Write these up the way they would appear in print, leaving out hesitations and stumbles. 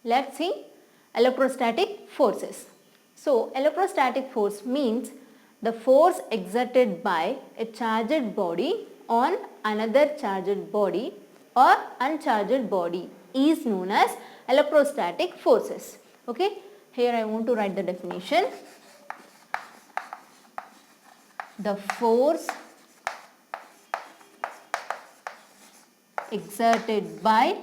Let's see electrostatic forces. So electrostatic force means the force exerted by a charged body on another charged body or uncharged body is known as electrostatic forces. Okay, here I want to write the definition. The force exerted by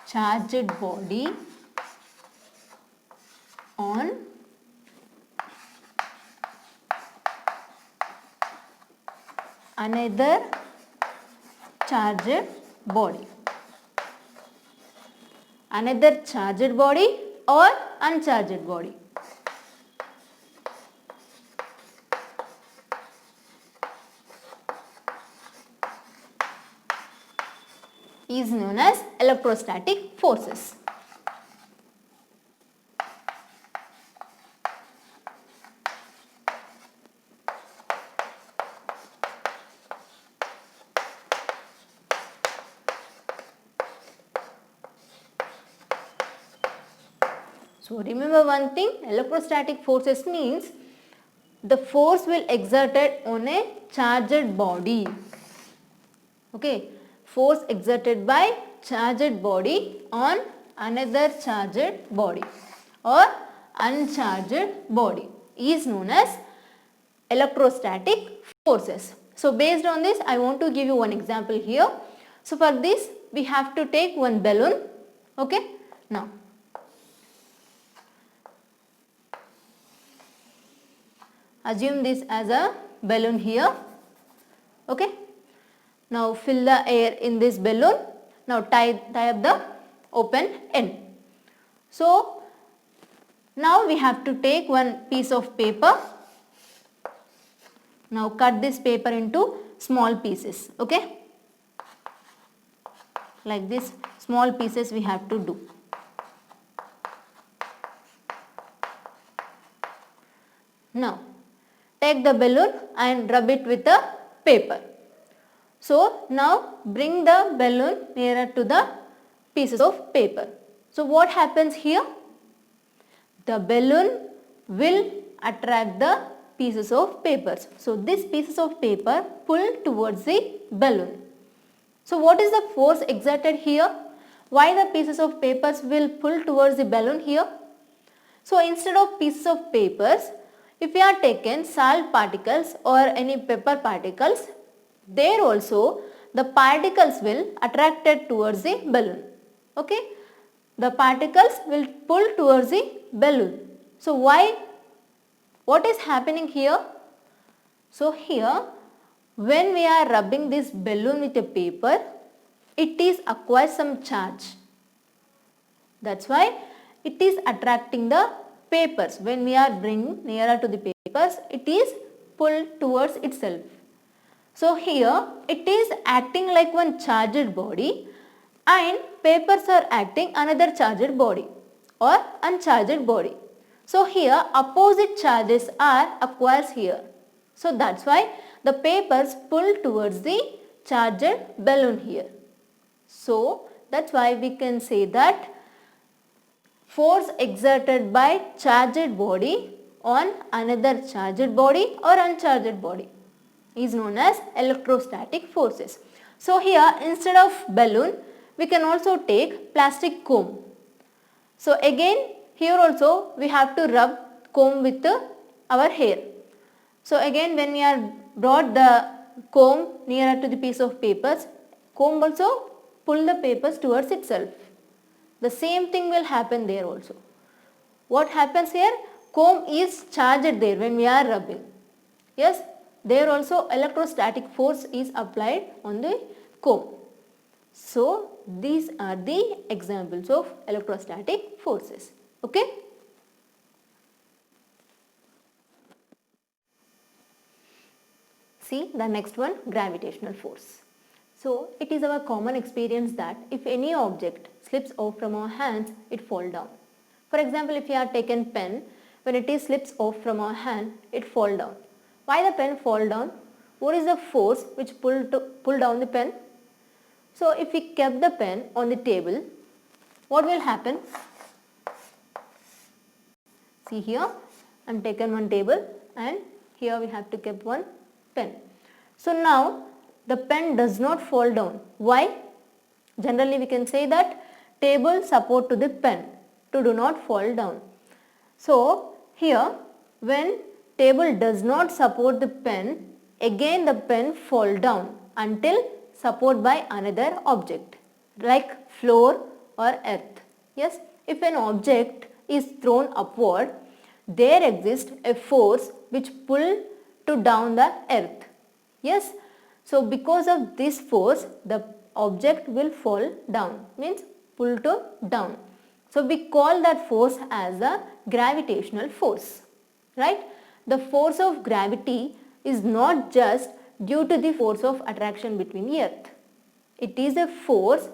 charged body on another charged body. Another charged body or uncharged body. Is known as electrostatic forces. So remember one thing, electrostatic forces means the force will exerted on a charged body. Okay, force exerted by charged body on another charged body or uncharged body is known as electrostatic forces. So based on this, I want to give you one example here. So for this, we have to take one balloon. Okay, now assume this as a balloon here. Okay, now fill the air in this balloon. Now tie up the open end. So now we have to take one piece of paper. Now cut this paper into small pieces. Okay, like this small pieces we have to do. Now take the balloon and rub it with the paper. So now bring the balloon nearer to the pieces of paper. So what happens here? The balloon will attract the pieces of papers. So these pieces of paper pull towards the balloon. So what is the force exerted here? Why the pieces of papers will pull towards the balloon here? So instead of pieces of papers, if we are taken salt particles or any pepper particles, there also the particles will attracted towards the balloon. Okay, the particles will pull towards the balloon. So why? What is happening here? So here, when we are rubbing this balloon with a paper, it is acquires some charge. That's why it is attracting the papers. When we are bringing nearer to the papers, it is pulled towards itself. So here it is acting like one charged body and papers are acting another charged body or uncharged body. So here opposite charges are acquires here. So that's why the papers pull towards the charged balloon here. So that's why we can say that force exerted by charged body on another charged body or uncharged body is known as electrostatic forces. So here instead of balloon, we can also take plastic comb. So again here also we have to rub comb with our hair. So again when we are brought the comb nearer to the piece of papers, comb also pull the papers towards itself. The same thing will happen there also. What happens here? Comb is charged there when we are rubbing. Yes, there also electrostatic force is applied on the comb. So these are the examples of electrostatic forces. Okay. See the next one, gravitational force. So it is our common experience that if any object slips off from our hands, it falls down. For example, if you are taken pen, when it is slips off from our hand, it falls down. Why the pen fall down? What is the force which pull down the pen? So if we kept the pen on the table, what will happen? See here, I am taken one table and here we have to keep one pen. So now the pen does not fall down. Why? Generally we can say that table support to the pen to do not fall down. So here when table does not support the pen, again the pen fall down until support by another object like floor or earth. Yes, if an object is thrown upward, there exists a force which pull to down the earth. Yes, so because of this force the object will fall down, means pull to down. So we call that force as a gravitational force, right? The force of gravity is not just due to the force of attraction between earth. It is a force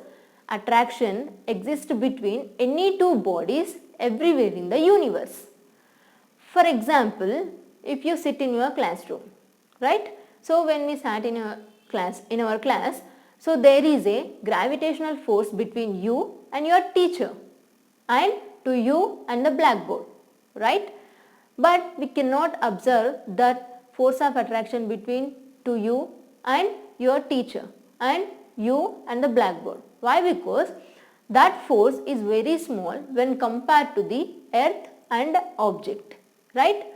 attraction exists between any two bodies everywhere in the universe. For example, if you sit in your classroom, right? So when we sat in our class, so there is a gravitational force between you and your teacher and to you and the blackboard, right? But we cannot observe that force of attraction between to you and your teacher and you and the blackboard. Why? Because that force is very small when compared to the earth and object, right?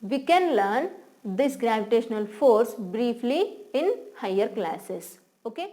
We can learn this gravitational force briefly in higher classes. Okay.